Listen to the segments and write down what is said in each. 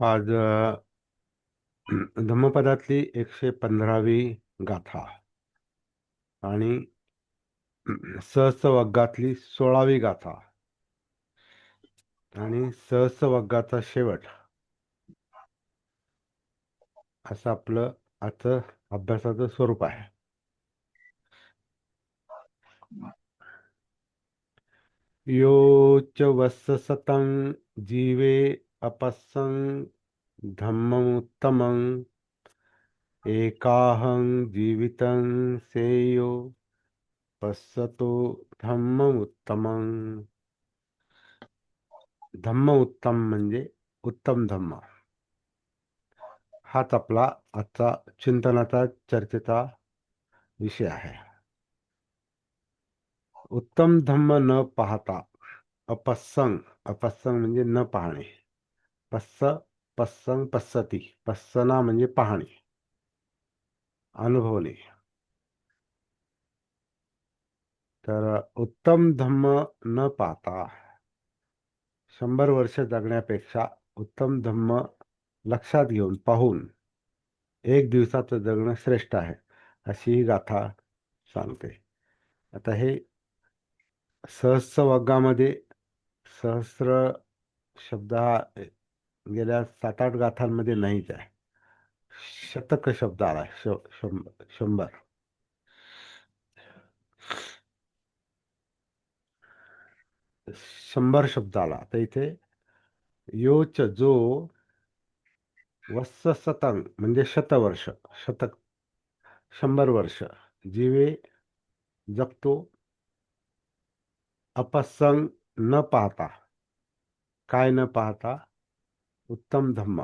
आज धम्मपदातली 115वी गाथा आणि सहस्त्रवग्गातली 16वी गाथा आणि सहस्त्रवग्गाचा शेवट असं आपलं आजचं अभ्यासाचं स्वरूप आहे. यो च वत्ससतं जीवे अपस्सं धम्ममुत्तमं एकाहं जीवितं सेयो पश्यतो धम्ममुत्तमं. धम्म उत्तम म्हणजे उत्तम धम्म. हाच आपला आजचा चिंतनाचा चर्चेचा विषय आहे. उत्तम धम्म न पाहता अपस्संग. अपस्संग म्हणजे न पाहणे. पस्संग पश्यती. पश्यना म्हणजे पाहणे, अनुभवणे. तर उत्तम धम्म न पाहता 100 वर्ष जगण्यापेक्षा उत्तम धम्म लक्षात घेऊन पाहून एक दिवसाचं जगणं श्रेष्ठ आहे, अशी ही गाथा सांगते. आता हे सहस्त्रवग्गामध्ये सहस्र शब्द हा गेल्या 7-8 गाथांमध्ये नाहीच आहे. शतक शब्द आला. 100 100 शब्द आला. तर इथे योच जो वत्ससतं म्हणजे शतवर्ष, शतक 100 वर्ष जीवे जगतो. अपसंग न पाहता. काय न पाहता? उत्तम धम्म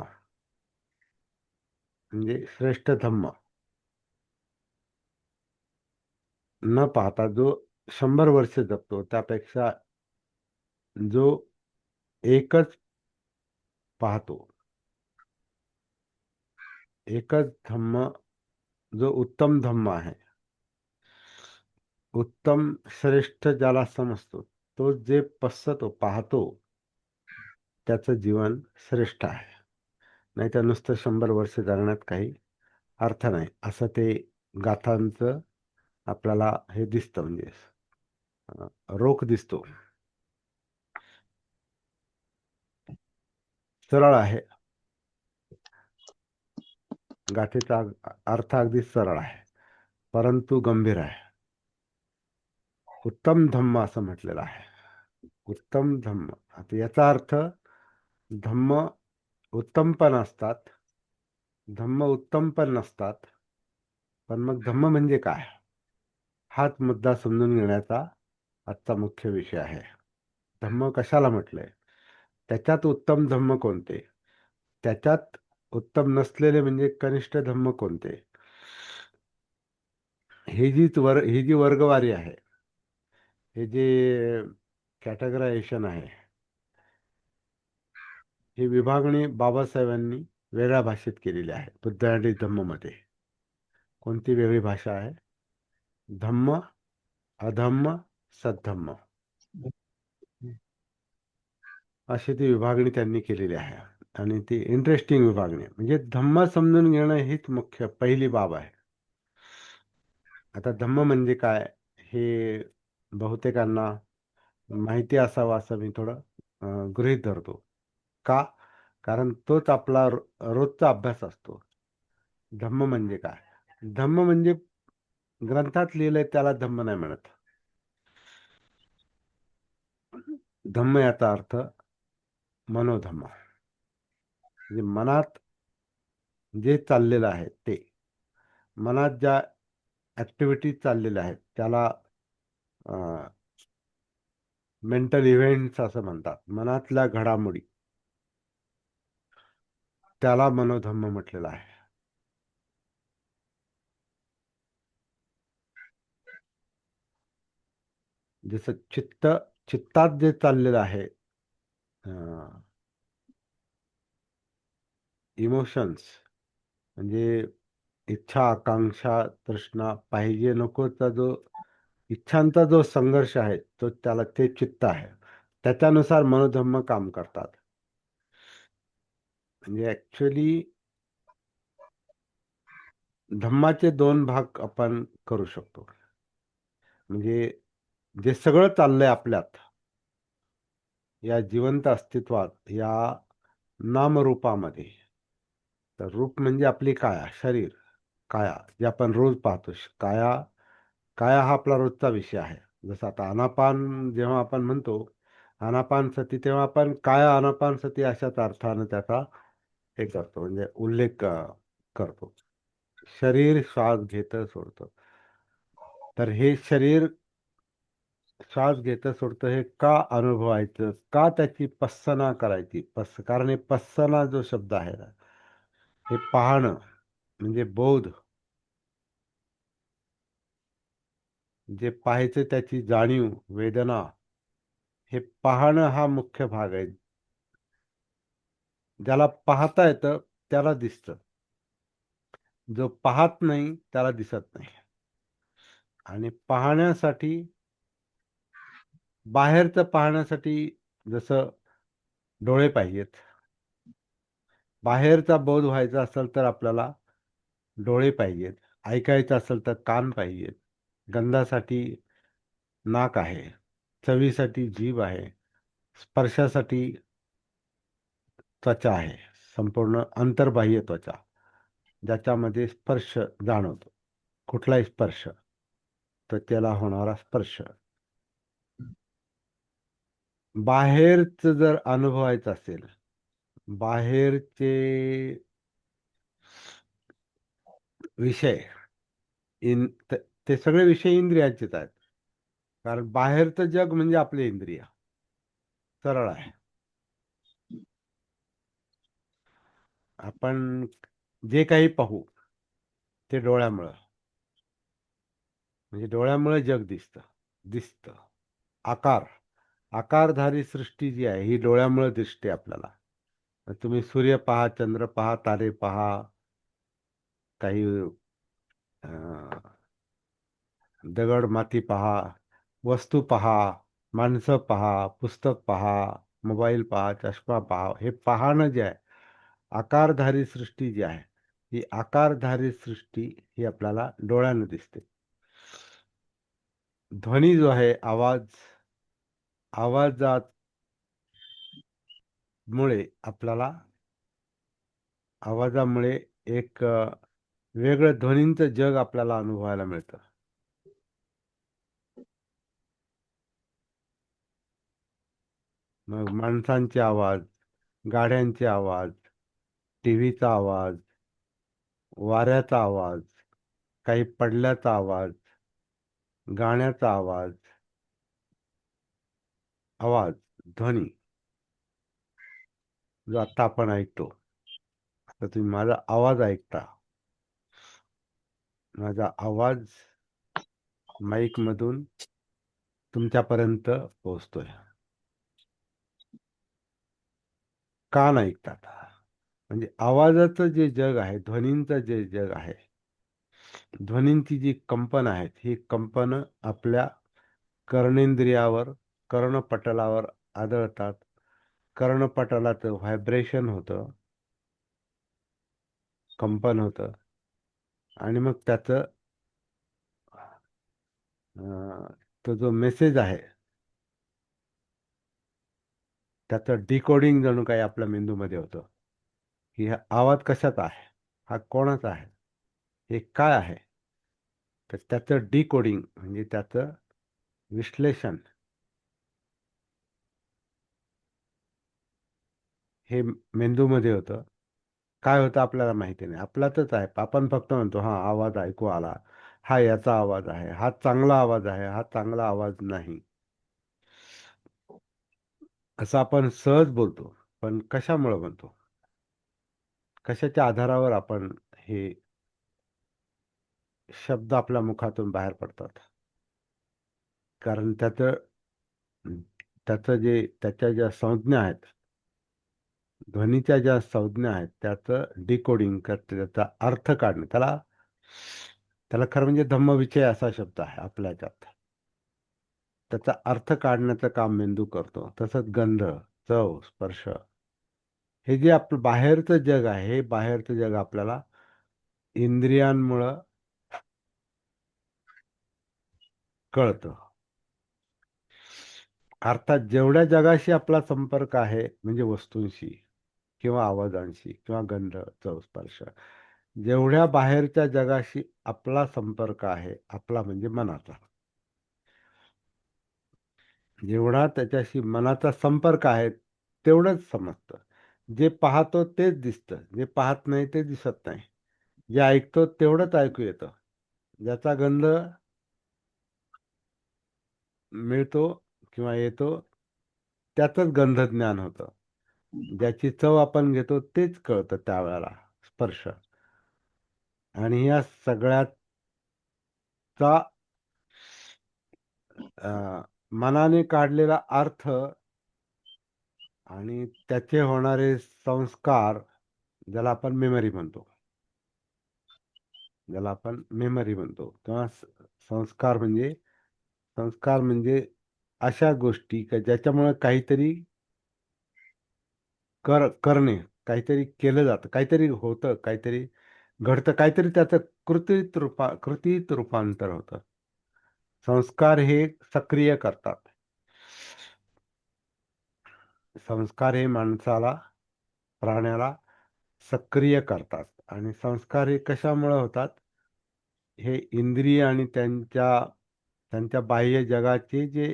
म्हणजे श्रेष्ठ धम्म न पाहता जो 100 वर्ष जगतो, त्यापेक्षा जो एकच पाहतो, एकच धम्म जो उत्तम धम्म आहे, उत्तम श्रेष्ठ ज्याला समजतो, तो जे पश्यतो पाहतो, त्याचं जीवन श्रेष्ठ आहे. नाही तर नुसतं 100 वर्ष जगण्यात काही अर्थ नाही, असं ते गाथांचं आपल्याला हे दिसतं. म्हणजे रोख दिसतो. सरळ आहे. गाथेचा अर्थ अगदी सरळ आहे, परंतु गंभीर आहे. उत्तम धम्म असं म्हटलेलं आहे. उत्तम धम्म. आता याचा अर्थ धम्म उत्तम पण असतात, धम्म उत्तम पण नसतात. पण मग धम्म म्हणजे काय, हाच मुद्दा समजून घेण्याचा आजचा मुख्य विषय आहे. धम्म कशाला म्हटलंय, त्याच्यात उत्तम धम्म कोणते, त्याच्यात उत्तम नसलेले म्हणजे कनिष्ठ धम्म कोणते, ही जी वर्गवारी आहे, हे जे कॅटेगरायझेशन आहे, ही विभागणी बाबासाहेबांनी वेगळ्या भाषेत केलेली आहे. बुद्ध अँड धम्ममध्ये कोणती वेगळी भाषा आहे? धम्म, अधम्म, सद्धम्म अशी ती विभागणी त्यांनी केलेली आहे. आणि ती इंटरेस्टिंग विभागणी आहे. म्हणजे धम्म समजून घेणं हीच मुख्य पहिली बाब आहे. आता धम्म म्हणजे काय हे बहुतेकांना माहिती असावं असं मी थोडं गृहीत धरतो. का? कारण तोच आपला रोजचा अभ्यास असतो. धम्म म्हणजे काय? धम्म म्हणजे ग्रंथात लिहिलंय त्याला धम्म नाही म्हणत. धम्म याचा अर्थ मनोधम्म, म्हणजे मनात जे चाललेलं आहे, ते मनात ज्या ऍक्टिव्हिटीज चाललेल्या आहेत त्याला मेंटल इव्हेंट्स असं म्हणतात. मनातल्या घडामोडी, त्याला मनोधम्म म्हटलेलं आहे. जसं चित्तात जे चाललेलं आहे, इमोशन्स म्हणजे इच्छा, आकांक्षा, तृष्णा, पाहिजे नकोचा जो इच्छांचा जो संघर्ष आहे, तो त्याला ते चित्त आहे. त्याच्यानुसार मनोधम्म काम करतात. म्हणजे ऍक्च्युली धम्माचे दोन भाग आपण करू शकतो. म्हणजे जे सगळं चाललंय आपल्यात या जिवंत अस्तित्वात या नामरूपामध्ये, तर रूप म्हणजे आपली काया, शरीर, काया जे आपण रोज पाहतो. काया काया हा आपला रोजचा विषय आहे. जसं आता आनापान जेव्हा आपण म्हणतो आनापान सती, तेव्हा आपण काया आनापान सती अशाच अर्थानं त्याचा हे करतो, म्हणजे उल्लेख करतो. शरीर श्वास घेतं सोडतं. तर हे शरीर श्वास घेतं सोडतं हे का अनुभवायचं, का त्याची पස්සना करायची. कारण हे पස්සना जो शब्द आहे ना, हे पाहणं म्हणजे बोध, जे पाहायचं त्याची जाणीव, वेदना, हे पाहणं हा मुख्य भाग आहे. ज्याला पाहता येतं त्याला दिसतं, जो पाहत नाही त्याला दिसत नाही. आणि पाहण्यासाठी, बाहेरचं पाहण्यासाठी जसं डोळे पाहिजेत, बाहेरचा बोध व्हायचा असेल तर आपल्याला डोळे पाहिजेत, ऐकायचं असेल तर कान पाहिजेत, गंधासाठी नाक आहे, चवीसाठी जीभ आहे, स्पर्शासाठी त्वचा आहे, संपूर्ण अंतर्बाह्य त्वचा, ज्याच्यामध्ये स्पर्श जाणवतो. कुठलाही स्पर्श, त्वचेला होणारा स्पर्श. बाहेरच जर अनुभवायचं असेल, बाहेरचे विषय, ते सगळे विषय इंद्रियांचेच आहेत. कारण बाहेरचं जग म्हणजे आपले इंद्रिय. सरळ आहे. आपण जे काही पाहू ते डोळ्यामुळं, म्हणजे डोळ्यामुळे जग दिसतं. आकार, आकारधारी सृष्टी जी आहे ही डोळ्यामुळे दिसते आपल्याला. तुम्ही सूर्य पहा, चंद्र पहा, तारे पहा, काही दगड माती पहा, वस्तू पहा, माणसं पहा, पुस्तक पहा, मोबाईल पहा, चष्मा पहा, हे पाहणं जे आहे, आकारधारी सृष्टी जी आहे, ही आकारधारी सृष्टी ही आपल्याला डोळ्यानं दिसते. ध्वनी जो आहे, आवाज, आवाजामुळे आपल्याला, आवाजामुळे एक वेगळं ध्वनींचं जग आपल्याला अनुभवायला मिळतं. मग माणसांचे आवाज, गाड्यांचे आवाज, टीव्हीचा आवाज, वाऱ्याचा आवाज, काही पडल्याचा आवाज, गाण्याचा आवाज, आवाज, ध्वनी जो आता आपण ऐकतो. आता तुम्ही माझा आवाज ऐकता, माझा आवाज माईक मधून तुमच्यापर्यंत पोहोचतोय. कान ऐकतात. म्हणजे आवाजाचं जे जग आहे, ध्वनींचं जे जग आहे, ध्वनींची जी कंपन आहेत, ही कंपन आपल्या कर्णेंद्रियावर, कर्णपटलावर आदळतात. कर्णपटलाचं व्हायब्रेशन होतं, कंपन होतं. आणि मग त्याचं तो जो मेसेज आहे त्याचं डिकोडिंग जणू काही आपल्या मेंदूमध्ये होतं, की हा आवाज कशाचा आहे, हा कोणाचा आहे, हे काय आहे. तर त्याचं डिकोडिंग म्हणजे त्याचं विश्लेषण हे मेंदूमध्ये होतं. काय होतं आपल्याला माहिती नाही, आपल्यातच आहे. आपण फक्त म्हणतो हा आवाज ऐकू आला, हा याचा आवाज आहे, हा चांगला आवाज आहे, हा चांगला आवाज नाही, असं आपण सहज बोलतो. पण कशामुळे म्हणतो, कशाच्या आधारावर आपण हे शब्द आपल्या मुखातून बाहेर पडतात. कारण त्याचं जे त्याच्या ज्या संज्ञा आहेत, ध्वनीच्या ज्या संज्ञा आहेत, त्याचं डिकोडिंग करते, त्याचा अर्थ काढणे, त्याला त्याला खरं म्हणजे धम्मविचय असा शब्द आहे आपल्या ह्याच्यात. त्याचा अर्थ काढण्याचं काम मेंदू करतो. तसंच गंध, चव, स्पर्श हे जे आपलं बाहेरचं जग आहे, हे बाहेरचं जग आपल्याला इंद्रियांमुळं कळतं. अर्थात जेवढ्या जगाशी आपला संपर्क आहे, म्हणजे वस्तूंशी किंवा आवाजांशी किंवा गंध, चव, स्पर्श, जेवढ्या बाहेरच्या जगाशी आपला संपर्क आहे, आपला म्हणजे मनाचा, जेवढा त्याच्याशी मनाचा संपर्क आहे तेवढंच समजतं. जे पाहतो तेच दिसतं, जे पाहत नाही ते दिसत नाही. जे ऐकतो तेवढंच ऐकू येतं. ज्याचा गंध मिळतो किंवा येतो त्याचंच गंधज्ञान होतं. ज्याची चव आपण घेतो तेच कळतं त्यावेळेला, स्पर्श. आणि या सगळ्याचा मनाने काढलेला अर्थ आणि त्याचे होणारे संस्कार, ज्याला आपण मेमरी म्हणतो, ज्याला आपण मेमरी म्हणतो किंवा संस्कार म्हणजे अशा गोष्टी की ज्याच्यामुळे काहीतरी करणे, काहीतरी केलं जातं, काहीतरी होतं, काहीतरी घडतं, काहीतरी त्याचं कृतीत रूपांतर होतं. संस्कार हे सक्रिय करतात. संस्कार हे माणसाला, प्राण्याला सक्रिय करतात. आणि संस्कार हे कशामुळे होतात? हे इंद्रिय आणि त्यांच्या त्यांच्या बाह्य जगाचे जे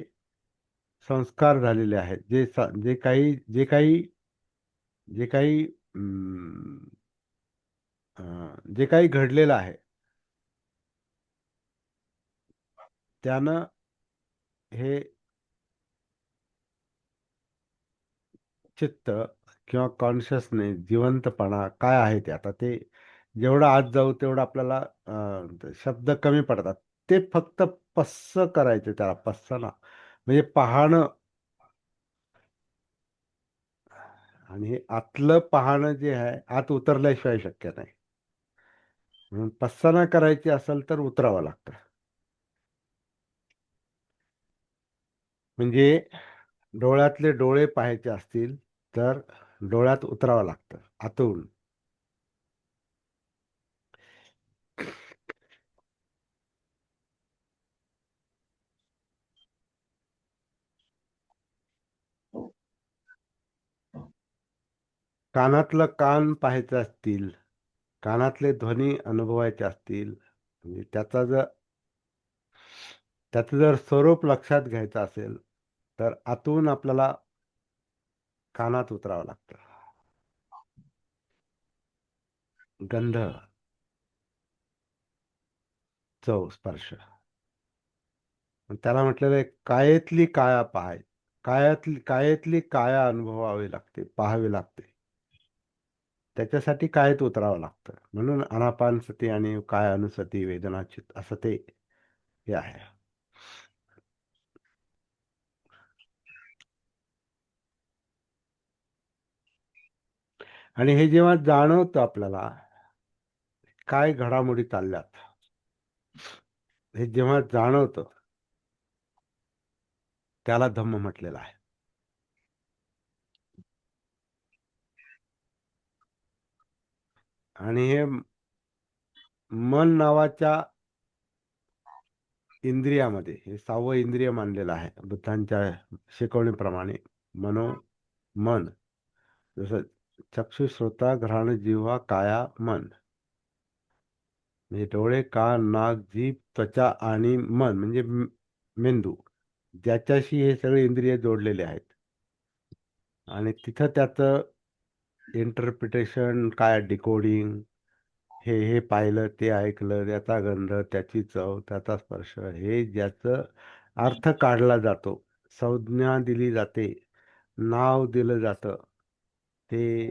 संस्कार झालेले आहेत, जे काही अं, जे काही घडलेलं आहे, त्यानं हे चित्त किंवा कॉन्शियसनेस, जिवंतपणा काय आहे ते, आता ते जेवढं आत जाऊ तेवढं आपल्याला शब्द कमी पडतात. ते फक्त पस्स करायचे, त्याला पस्सना म्हणजे पाहणं. आणि हे आतलं पाहणं जे आहे, आत उतरल्याशिवाय शक्य नाही. म्हणून पस्सना करायची असेल तर उतरावं लागतं. म्हणजे डोळ्यातले डोळे पाहायचे असतील तर डोळ्यात उतरावं लागतं आतून. कानातलं कान पाहायचं असतील, कानातले ध्वनी अनुभवायचे असतील, म्हणजे त्याचं जर स्वरूप लक्षात घ्यायचं असेल, तर आतून आपल्याला कानात उतरावं लागतं. गंध, चव, स्पर्श. त्याला म्हटलेलं आहे, कायेतली काया पाहाय, कायेतली काया अनुभवावी लागते, पाहावी लागते. त्याच्यासाठी कायेत उतरावं लागतं. म्हणून आनापानसती आणि कायानुसती, वेदनाचित असं ते हे आहे. आणि हे जेव्हा जाणवतं आपल्याला काय घडामोडी चालल्यात, हे जेव्हा जाणवतं त्याला धम्म म्हटलेलं आहे. आणि हे मन नावाच्या इंद्रियामध्ये, हे 6वं इंद्रिय मानलेलं आहे बुद्धांच्या शिकवणीप्रमाणे. मनो मन, जसं चक्षु, श्रोता, घ्राण, जिव्हा, काया, मन. म्हणजे डोळे, कान, नाक, जीभ, त्वचा आणि मन म्हणजे मेंदू, ज्याच्याशी हे सगळे इंद्रिय जोडलेले आहेत. आणि तिथं त्याचं इंटरप्रिटेशन काय, डिकोडिंग, हे पाहिलं, ते ऐकलं, त्याचा गंध, त्याची चव, त्याचा स्पर्श, हे ज्याचं अर्थ काढला जातो, संज्ञा दिली जाते, नाव दिलं जातं, ते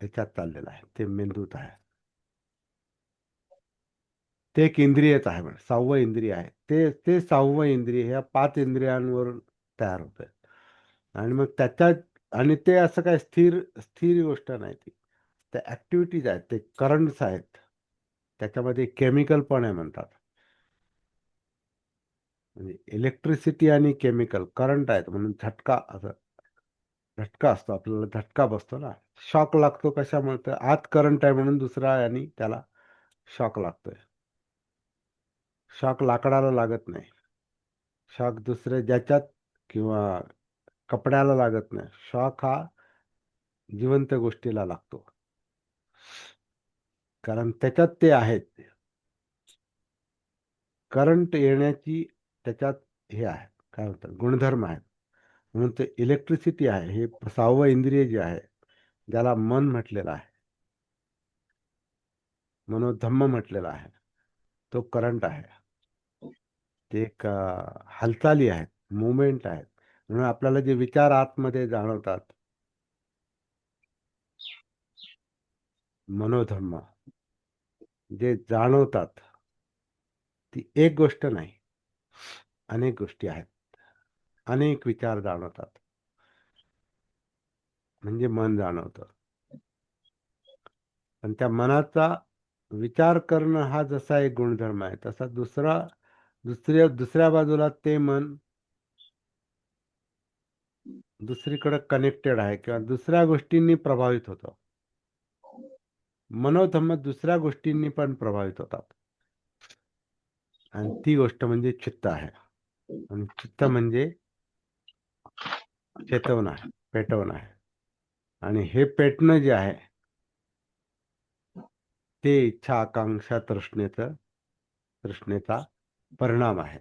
ह्याच्यात चाललेलं आहे, ते मेंदूत आहे. ते एक इंद्रियच आहे, म्हणजे 6वं इंद्रिय आहे ते. ते 6वं इंद्रिय ह्या 5 इंद्रियांवरून तयार होतं. आणि मग त्याच्यात, आणि ते असं काय स्थिर स्थिर गोष्ट नाही ती. त्या ऍक्टिव्हिटीज आहेत, ते करंट्स आहेत, त्याच्यामध्ये केमिकल पण आहे म्हणतात. म्हणजे इलेक्ट्रिसिटी आणि केमिकल करंट आहेत म्हणून झटका असं. झटका असतो, आपल्याला झटका बसतो ना. शॉक लागतो कशामुळे, तर आत करंट आहे म्हणून दुसरा आणि त्याला शॉक लागतोय. शॉक लाकडाला लागत नाही. शॉक दुसरे ज्याच्यात किंवा कपड्याला लागत नाही. शॉक हा जिवंत गोष्टीला लागतो, कारण त्याच्यात ते आहेत. करंट येण्याची त्याच्यात हे आहे, काय म्हणतात, गुणधर्म आहेत. म्हणून ते इलेक्ट्रिसिटी आहे, हे 6वं इंद्रिय जे आहे, ज्याला मन म्हटलेलं आहे, मनोधम्म म्हटलेला आहे, तो करंट आहे. ते एक हालचाली आहेत, मुवमेंट आहेत. म्हणून आपल्याला जे विचार आतमध्ये जाणवतात, मनोधम्म जे जाणवतात, ती एक गोष्ट नाही, अनेक गोष्टी आहेत. अनेक विचार जाणवतात, म्हणजे मन जाणवतं. पण त्या मनाचा विचार करणं हा जसा एक गुणधर्म आहे, तसा दुसऱ्या बाजूला ते मन दुसरीकडे कनेक्टेड आहे किंवा दुसऱ्या गोष्टींनी प्रभावित होतं. मनोधम्म दुसऱ्या गोष्टींनी पण प्रभावित होतात, आणि ती गोष्ट म्हणजे चित्त आहे. आणि चित्त म्हणजे चेतवणं आहे, पेटवणं आहे. आणि हे पेटणं जे आहे, ते इच्छा आकांक्षा तृष्णेचा परिणाम आहे.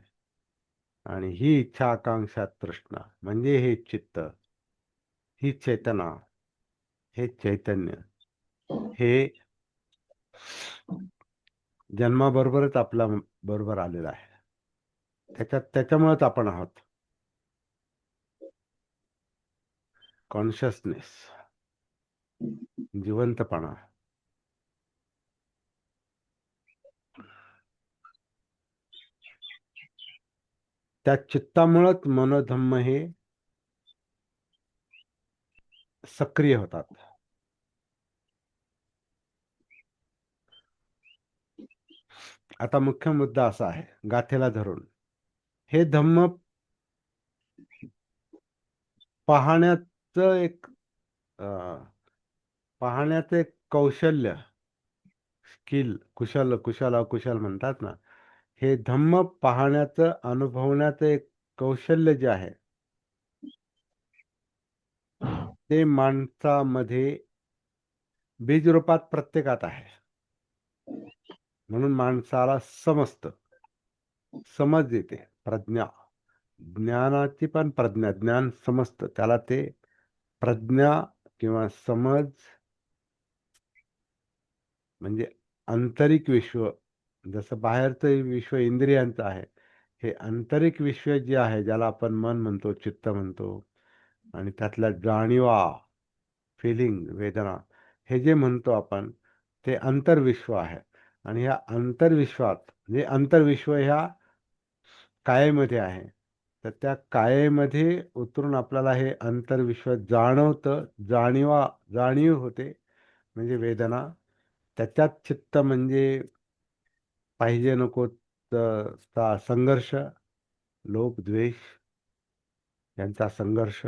आणि ही इच्छा आकांक्षा तृष्णा म्हणजे हे चित्त, ही चेतना, हे चैतन्य, हे जन्माबरोबरच आपल्या बरोबर आलेलं आहे. त्याच्यामुळेच आपण आहोत. कॉन्शियसनेस, जिवंतपणा. त्या चित्तामुळेच मनोधम्म हे सक्रिय होतात. आता मुख्य मुद्दा असा आहे, गाथेला धरून, हे धम्म पाहण्याचं एक पाहण्याचं एक कौशल्य, स्किल, कुशल म्हणतात ना, हे धम्म पाहण्याचं, अनुभवण्याचं एक कौशल्य जे आहे, ते माणसामध्ये बीजरूपात प्रत्येकात आहे. म्हणून माणसाला समजतं, समज येते, प्रज्ञा, ज्ञानाची पण प्रज्ञा, ज्ञान समजतं त्याला, ते प्रज्ञा किंवा समज म्हणजे आंतरिक विश्व. जसं बाहेरचं विश्व इंद्रियांचं आहे, हे आंतरिक विश्व जे आहे, ज्याला आपण मन म्हणतो, चित्त म्हणतो, आणि त्यातल्या जाणीवा, फिलिंग, वेदना, हे जे म्हणतो आपण, ते अंतर्विश्व आहे. आणि ह्या अंतर्विश्वात, म्हणजे अंतर्विश्व ह्या कायेमध्ये आहे, तर त्या कायेमध्ये उतरून आपल्याला हे अंतर्विश्व जाणवतं, जाणीव होते, म्हणजे वेदना. त्याच्यात चित्त म्हणजे पाहिजे नको चा संघर्ष, लोभ द्वेष यांचा संघर्ष,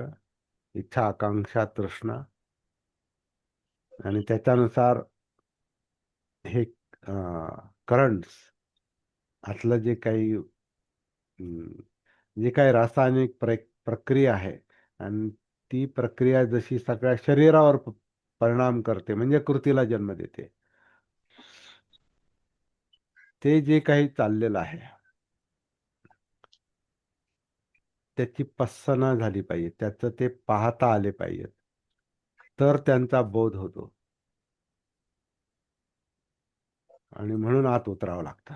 इच्छा आकांक्षा तृष्णा, आणि त्याच्यानुसार हे करंट्स, आतलं जे काही रासायनिक प्रक्रिया आहे, आणि ती प्रक्रिया जशी सगळ्या शरीरावर परिणाम करते, म्हणजे कृतीला जन्म देते, ते जे काही चाललेलं आहे, त्याची पස්සना झाली पाहिजे, त्याचं ते पाहता आले पाहिजे, तर त्यांचा बोध होतो. आणि म्हणून आत उतरावं लागतं.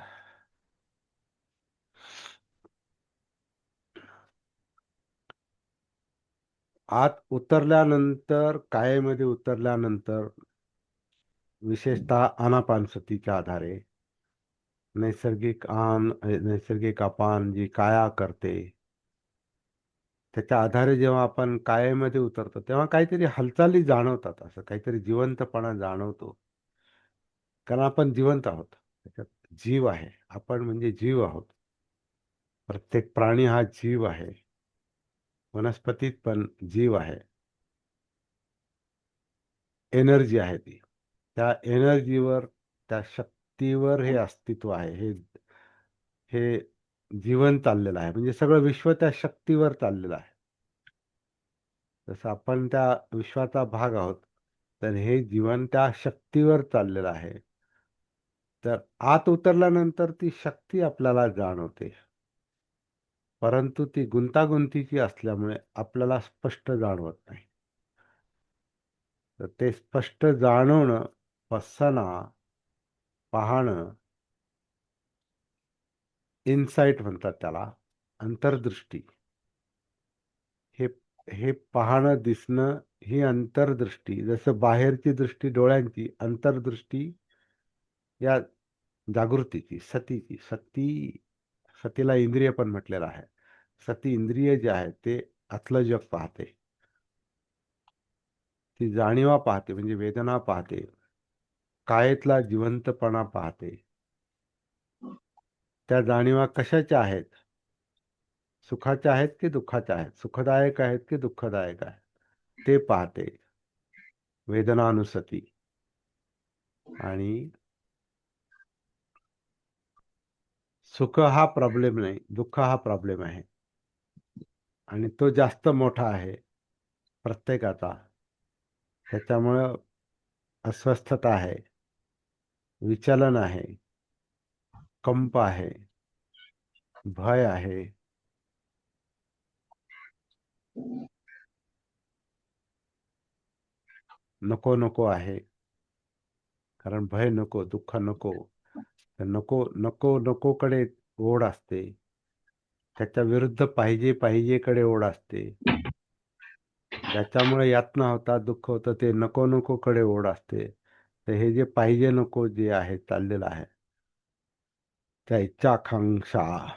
आत उतरल्यानंतर, कायेमध्ये उतरल्यानंतर, विशेषतः आनापानसतीच्या आधारे, नैसर्गिक अपान जी काया करते, त्याच्या आधारे जेव्हा आपण कायेमध्ये उतरतो, तेव्हा काहीतरी हालचाली जाणवतात, असं काहीतरी जिवंतपणा जाणवतो, कारण आपण जिवंत आहोत, त्याच्यात जीव आहे, आपण म्हणजे जीव आहोत. प्रत्येक प्राणी हा जीव आहे, वनस्पतीत पण जीव आहे. एनर्जी आहे ती. त्या एनर्जीवर, त्या शक्तीवर हे अस्तित्व आहे. हे जीवन चाललेलं आहे. म्हणजे सगळं विश्व त्या शक्तीवर चाललेलं आहे. जसं आपण त्या विश्वाचा भाग आहोत, तर हे जीवन त्या शक्तीवर चाललेलं आहे. तर आत उतरल्यानंतर ती शक्ती आपल्याला जाणवते. परंतु ती गुंतागुंतीची असल्यामुळे आपल्याला स्पष्ट जाणवत नाही. तर ते स्पष्ट जाणवणं, पसना, पाहणं, इनसाइट म्हणतात त्याला, अंतर्दृष्टी. हे हे पाहणं, दिसणं ही अंतर्दृष्टी. जसं बाहेरची दृष्टी डोळ्यांची, अंतर्दृष्टी या जागृतीची, सतीची. सतीला इंद्रिय पण म्हटलेलं आहे. सती इंद्रिय जे आहे ते आतलं जग पाहते. ती जाणीवा पाहते, म्हणजे वेदना पाहते. कायेतला जिवंतपणा पाहते. त्या जाणीवा कशाच्या आहेत? सुखाच्या आहेत की दुःखाच्या आहेत? सुखदायक आहेत की दुःखदायक आहेत? ते पाहते. वेदनानुसती. आणि सुख हा प्रॉब्लेम नाही, दुःख हा प्रॉब्लेम आहे. आणि तो जास्त मोठा आहे प्रत्येकाचा. त्याच्यामुळं अस्वस्थता आहे, विचलन आहे, कंप आहे, भय आहे. नको नको आहे. कारण भय नको, दुःख नको. तर नको नको नकोकडे ओढ असते. त्याच्या विरुद्ध पाहिजे पाहिजेकडे ओढ असते. ज्याच्यामुळे यातना होतात, दुःख होतं, ते नको नकोकडे ओढ असते. तर हे जे पाहिजे नको जे आहे चाललेलं आहे, त्या इच्छा आकांक्षा,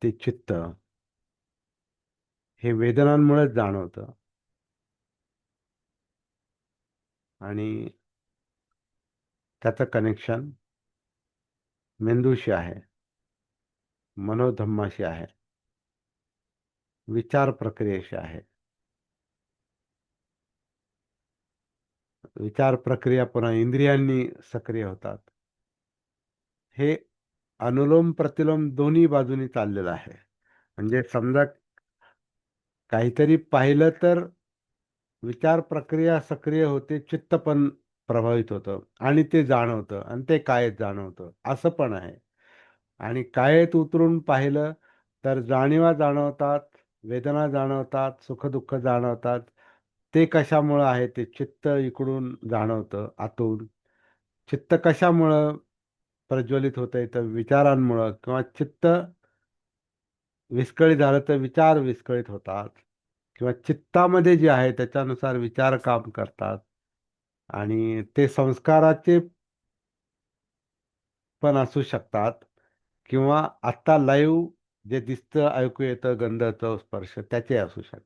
ते चित्त, हे वेदनांमुळेच जाणवतं. आणि त्याचं कनेक्शन मेंदूशी आहे, मनोधम्माशी आहे, विचार प्रक्रियेशी आहे. विचार प्रक्रिया पुन्हा इंद्रियांनी सक्रिय होतात. हे अनुलोम प्रतिलोम दोन्ही बाजूनी चाललेलं आहे. म्हणजे समजा काहीतरी पाहिलं तर विचार प्रक्रिया सक्रिय होते, चित्त पण प्रभावित होतं आणि ते जाणवतं आणि ते कायेत जाणवतं, असं पण आहे. आणि कायेत उतरून पाहिलं तर जाणीवा जाणवतात, वेदना जाणवतात, सुख-दुःख जाणवतात. ते कशामुळं आहे? ते चित्त इकडून जाणवतं आतून. चित्त कशामुळं प्रज्वलित होतंय? तर विचारांमुळं. किंवा चित्त विस्कळीत झालं तर विचार विस्कळीत होतात. किंवा चित्तामध्ये जे आहे त्याच्यानुसार विचार काम करतात. आणि ते संस्काराचे पण असू शकतात. किंवा आत्ता लाईव्ह जे दिसतं, ऐकू येतं, गंध, चव, स्पर्श त्याचे असू शकतात.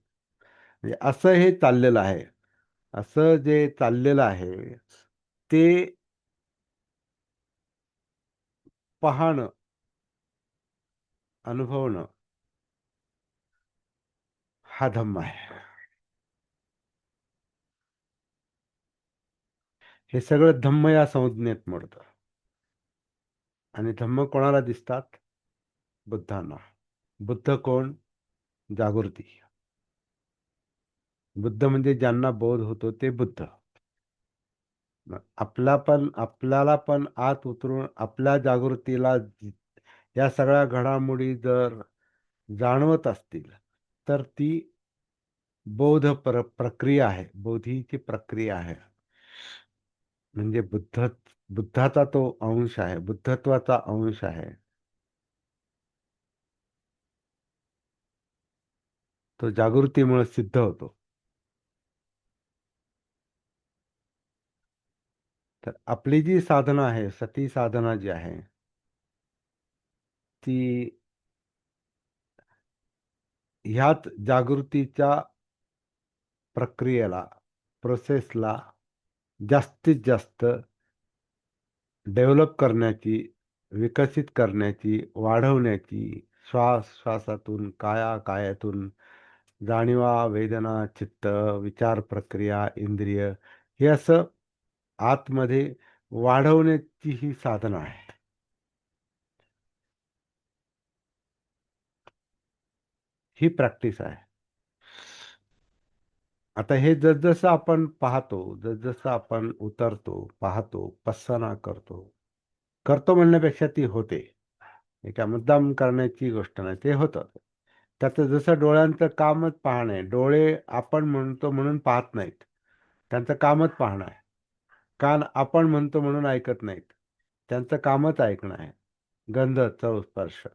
म्हणजे असं हे चाललेलं आहे. असं जे चाललेलं आहे, ते पाहणं, अनुभवणं हा धम्म आहे. हे सगळं धम्म या संज्ञेत मोडतं. आणि धम्म कोणाला दिसतात? बुद्धांना. बुद्ध कोण? जागृती. बुद्ध म्हणजे ज्यांना बोध होतो ते बुद्ध. आपल्याला पण आत उतरून आपल्या जागृतीला या सगळ्या घडामोडी जर जाणवत असतील, तर ती प्रक्रिया आहे. बोधीची प्रक्रिया आहे. म्हणजे बुद्धाचा तो अंश आहे, बुद्धत्वाचा अंश आहे. तो जागृतीमुळे सिद्ध होतो. तर आपली जी साधना आहे, सती साधना जी आहे, ती ह्याच जागृतीच्या प्रक्रियेला, प्रोसेसला जास्तीत जास्त डेव्हलप करण्याची, विकसित करण्याची, वाढवण्याची, श्वासातून, कायातून जाणीवा, वेदना, चित्त, विचार प्रक्रिया, इंद्रिय हे असं आतमध्ये वाढवण्याची ही साधनं आहे. ही प्रॅक्टिस आहे. आता हे जसजसं आपण पाहतो, जसजसं आपण उतरतो, पाहतो, पස්සना करतो. करतो म्हणण्यापेक्षा ती होते. हे काय मुद्दाम करण्याची गोष्ट नाही, ते होतं. त्याचं जसं डोळ्यांचं कामच पाहणं आहे. डोळे आपण म्हणतो म्हणून पाहत नाहीत. त्यांचं कामच पाहणं आहे. कान आपण म्हणतो म्हणून ऐकत नाहीत. त्यांचं कामच ऐकणं आहे. गंध, चव, स्पर्श.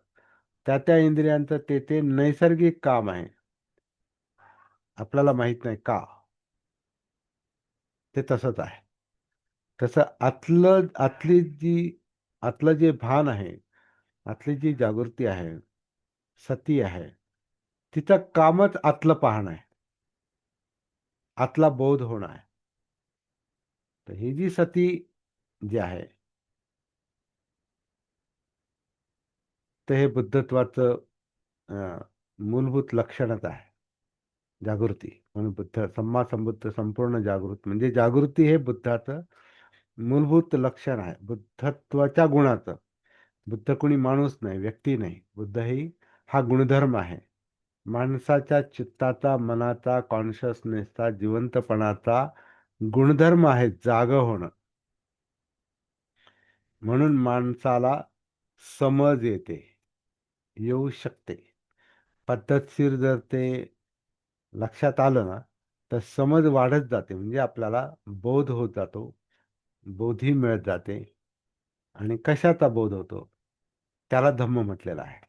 त्या त्या इंद्रियांचं ते ते नैसर्गिक काम आहे. आपल्याला माहित नाही का? ते तसंच आहे. तसं आतलं जे भान आहे, आतली जी जागृती आहे, सती आहे, तिचं कामच आतलं पाहणं आहे. आतला बोध होणं आहे. तर ही जी सती जी आहे, तर हे बुद्धत्वाचं मूलभूत लक्षणच आहे. जागृती म्हणून बुद्ध सम्मा संबुद्ध संपूर्ण जागृत म्हणजे जागृती हे बुद्धाचं मूलभूत लक्षण आहे, बुद्धत्वाच्या गुणाचं. बुद्ध कोणी माणूस नाही, व्यक्ती नाही. बुद्ध ही हा गुणधर्म आहे. माणसाच्या चित्ताचा, मनाचा, कॉन्शियसनेसचा, जिवंतपणाचा गुणधर्म आहे जागं होणं. म्हणून माणसाला समज येते, येऊ शकते. पद्धतशीर जर ते लक्षात आलं ना, तर समज वाढत जाते. म्हणजे आपल्याला बोध होत जातो, बोधी मिळत जाते. आणि कशाचा बोध होतो? त्याला धम्म म्हटलेला आहे.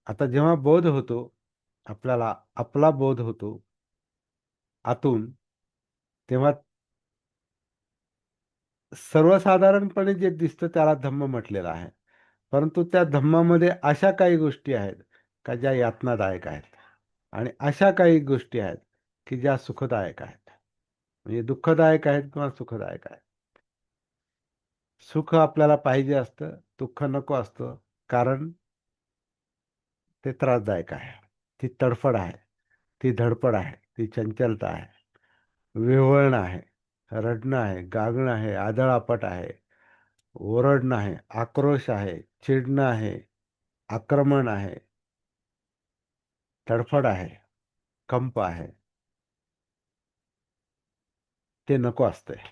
आता जेव्हा बोध होतो, आपल्याला आपला बोध होतो आतून, तेव्हा सर्वसाधारणपणे जे दिसतं त्याला धम्म म्हटलेलं आहे. परंतु त्या धम्मामध्ये अशा काही गोष्टी आहेत का ज्या यातनादायक आहेत आणि अशा काही गोष्टी आहेत की ज्या सुखदायक आहेत. म्हणजे दुःखदायक आहेत किंवा सुखदायक आहेत. सुख आपल्याला पाहिजे असतं, दुःख नको असतं. कारण ते त्रासदायक आहे. ती तडफड आहे, ती धडपड आहे, ती चंचलता आहे, विव्हळणं आहे, रडणं आहे, गागणं आहे, आदळआपट आहे, ओरडणं आहे, आक्रोश आहे, चिडणं आहे, आक्रमण आहे, तडफड आहे, कंप आहे. ते नको असतंय.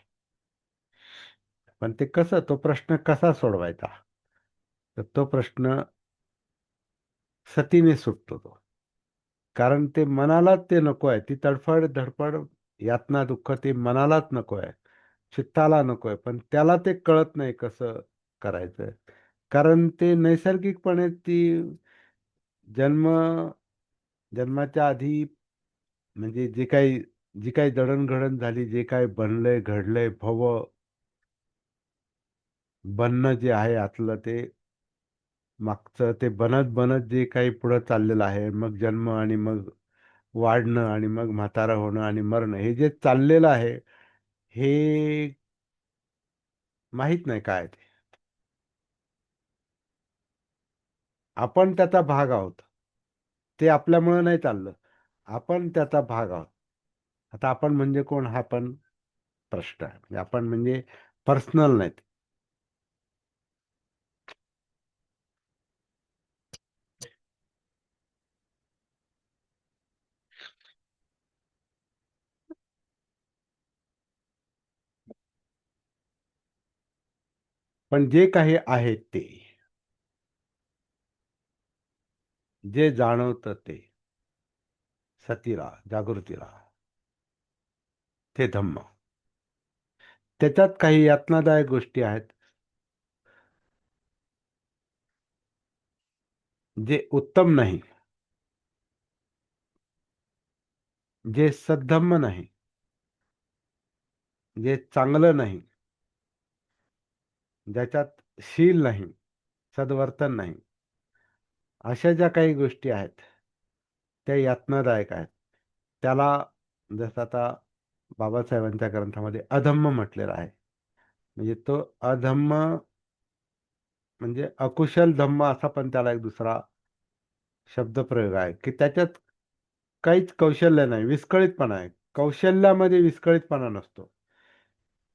पण ते कसं, तो प्रश्न कसा सोडवायचा? तर तो प्रश्न सतीने सुटतो तो. कारण ते मनालाच ते नको आहे. ती तडफड, धडपड, यातना, दुःख ते मनालाच नको आहे. चित्ताला नको आहे. पण त्याला ते कळत नाही कसं करायचं. कारण ते नैसर्गिकपणे ती जन्म जन्माच्या आधी म्हणजे जी काही जडणघडण झाली, जे काही बनलंय, घडलंय, बनणं जे आहे आतलं ते मागचं ते बनत बनत जे काही पुढं चाललेलं आहे, मग जन्म आणि मग वाढणं आणि मग म्हातारं होणं आणि मरणं, हे जे चाललेलं आहे, हे माहीत नाही काय ते. आपण त्याचा भाग आहोत. ते आपल्यामुळं नाही चाललं. आपण त्याचा भाग आहोत. आता आपण म्हणजे कोण हा पण प्रश्न आहे. म्हणजे आपण म्हणजे पर्सनल नाहीत. पण जे काही आहे ते, जे जाणवतं ते, सतीला, जागृतीला, ते धम्म. त्याच्यात काही यातनादायक गोष्टी आहेत, जे उत्तम नाही, जे सद्धम्म नाही, जे चांगलं नाही, ज्याच्यात शील नाही, सद्वर्तन नाही, अशा ज्या काही गोष्टी आहेत, त्या यातनादायक आहेत. त्याला जसं आता बाबासाहेबांच्या ग्रंथामध्ये अधम्म म्हटलेलं आहे. म्हणजे तो अधम्म म्हणजे अकुशल धम्म असा पण त्याला एक दुसरा शब्दप्रयोग आहे, की त्याच्यात काहीच कौशल्य नाही, विस्कळीतपणा आहे. कौशल्यामध्ये विस्कळीतपणा नसतो.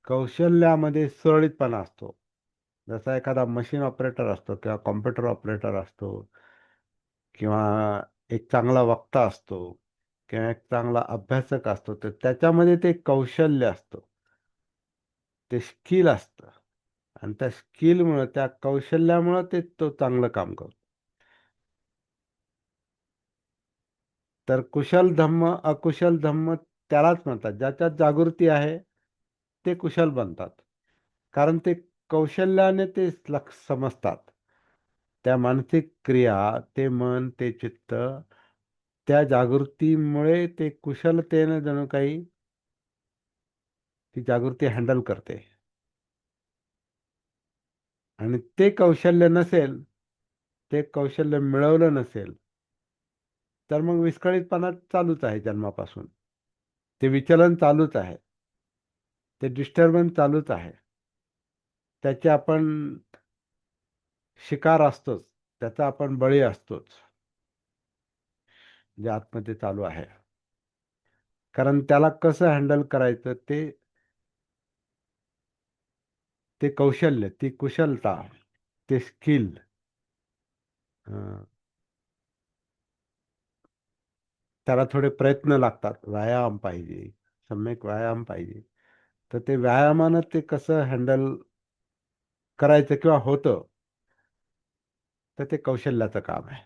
कौशल्यामध्ये सुरळीतपणा असतो. जसा एखादा मशीन ऑपरेटर असतो किंवा कॉम्प्युटर ऑपरेटर असतो किंवा एक चांगला वक्ता असतो किंवा एक चांगला अभ्यासक असतो, तर त्याच्यामध्ये ते कौशल्य असतं, ते स्किल असतं. आणि त्या स्किलमुळं, त्या कौशल्यामुळं तो चांगलं काम करतो. तर कुशल धम्म अकुशल धम्म त्यालाच म्हणतात. ज्याच्यात जागृती आहे ते कुशल बनतात. कारण ते कौशल्याने ते समजतात. त्या मानसिक क्रिया, ते मन, ते चित्त, त्या जागृतीमुळे ते कुशलतेने जणू काही ती जागृती हँडल करते. आणि ते कौशल्य नसेल, ते कौशल्य मिळवलं नसेल, तर मग विस्कळीतपणा चालूच आहे जन्मापासून. ते विचलन चालूच आहे. ते डिस्टर्बन्स चालूच आहे. त्याचे आपण शिकार असतोच. त्याचा आपण बळी असतोच. जे आतमध्ये चालू आहे. कारण त्याला कसं हँडल करायचं ते कौशल्य, ती कुशलता, ते स्किल, त्याला थोडे प्रयत्न लागतात. व्यायाम पाहिजे. सम्यक व्यायाम पाहिजे. तर ते व्यायामानं ते कसं हँडल करायचं किंवा होतं, तर ते कौशल्याचं काम आहे.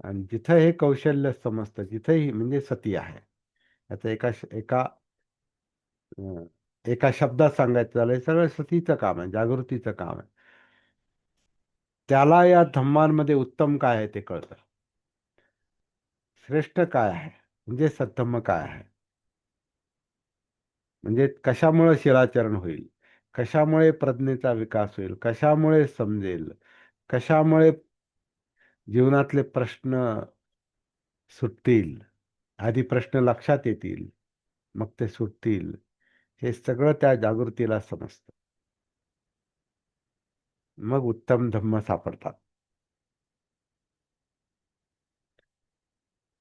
आणि जिथं हे कौशल्य समजतं, जिथंही म्हणजे सती आहे. याचं अं, एका शब्दात सांगायचं झालं, हे सगळं सतीचं काम आहे, जागृतीचं काम आहे. त्याला या धम्मांमध्ये उत्तम काय आहे ते कळतं. श्रेष्ठ काय आहे, म्हणजे सद्धम्म काय आहे, म्हणजे कशामुळे शिलाचरण होईल, कशामुळे प्रज्ञेचा विकास होईल, कशामुळे समजेल, कशामुळे जीवनातले प्रश्न सुटतील. आधी प्रश्न लक्षात येतील, मग ते सुटतील. हे सगळं त्या जागृतीला समजतं. मग उत्तम धम्म सापडतात.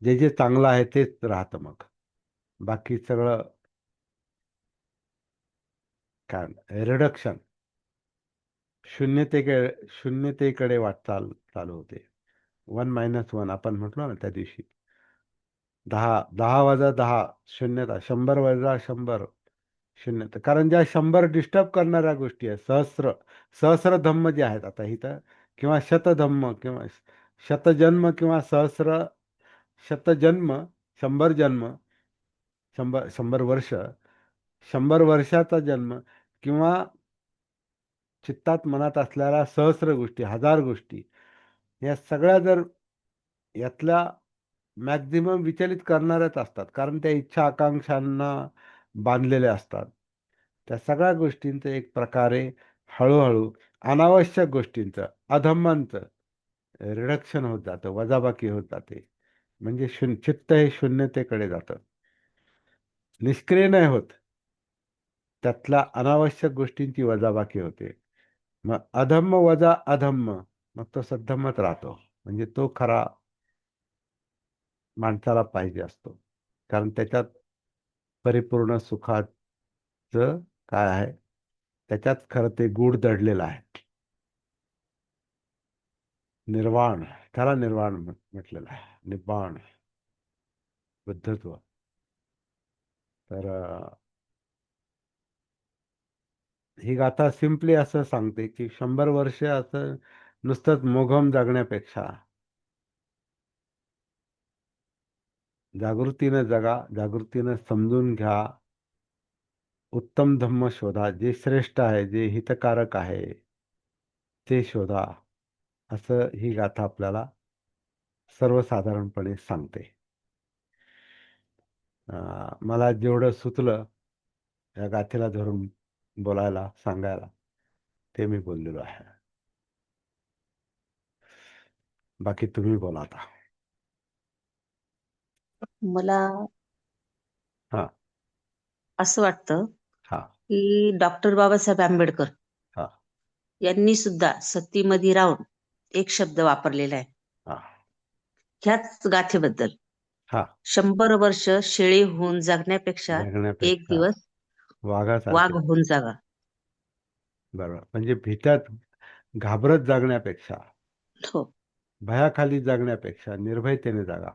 जे जे चांगलं आहे तेच राहतं मग. बाकी सगळं काय रिडक्शन, शून्यतेकडे वाटचाल चालू होते. 1 - 1 आपण म्हटलो ना त्या दिवशी. 10 शून्यता, 100 - 100 शून्यता. कारण ज्या 100 डिस्टर्ब करणाऱ्या गोष्टी आहेत, सहस्र धम्म जे आहेत आता इथं, किंवा शतधम्म किंवा शतजन्म किंवा शतजन्म, 100 जन्म, 100 वर्ष, 100 वर्षाचा जन्म, किंवा चित्तात मनात असलेल्या सहस्र गोष्टी, 1000 गोष्टी, या सगळ्या जर यातल्या मॅक्झिमम विचलित करणाऱ्याच असतात. कारण त्या इच्छा आकांक्षांना बांधलेल्या असतात. त्या सगळ्या गोष्टींचं एक प्रकारे हळूहळू अनावश्यक गोष्टींचं, अधम्मांचं रिडक्शन होत जातं, वजाबाकी होत जाते. म्हणजे चित्त हे शून्यतेकडे जातं, निष्क्रिय नाही होत. त्यातल्या अनावश्यक गोष्टींची वजाबाकी होते. मग अधम्म वजा अधम्म, मग तो सद्धम्मच राहतो. म्हणजे तो खरा माणसाला पाहिजे असतो. कारण त्याच्यात परिपूर्ण सुखाचं काय आहे, त्याच्यात खरं ते गूढ दडलेलं आहे. निर्वाण, त्याला निर्वाण म्हटलेलं आहे. निब्बाण, बुद्धत्व. तर ही गाथा सिम्पली असं सांगते की 100 वर्ष असं नुसतंच मोघम जगण्यापेक्षा जागृतीनं जगा, जागृतीनं समजून घ्या, उत्तम धम्म शोधा, जे श्रेष्ठ आहे, जे हितकारक आहे ते शोधा, असं ही गाथा आपल्याला सर्वसाधारणपणे सांगते. मला जेवढं सुचलं या गाथेला धरून बोलायला, सांगायला, ते मी बोललेलो आहे. बाकी तुम्ही बोला आता. मला हा असं वाटतं हा की डॉक्टर बाबासाहेब आंबेडकर हा यांनी सुद्धा सतीमध्ये राहून एक शब्द वापरलेला आहे हा ह्याच गाथेबद्दल. हा, 100 वर्ष शेळी होऊन जगण्यापेक्षा एक जगण्यापेक्षा दिवस वाघ वाघासारखे. होऊन जागा. बरोबर. म्हणजे भीत्यात घाबरत जगण्यापेक्षा, हो. भयाखाली जगण्यापेक्षा निर्भयतेने जगा.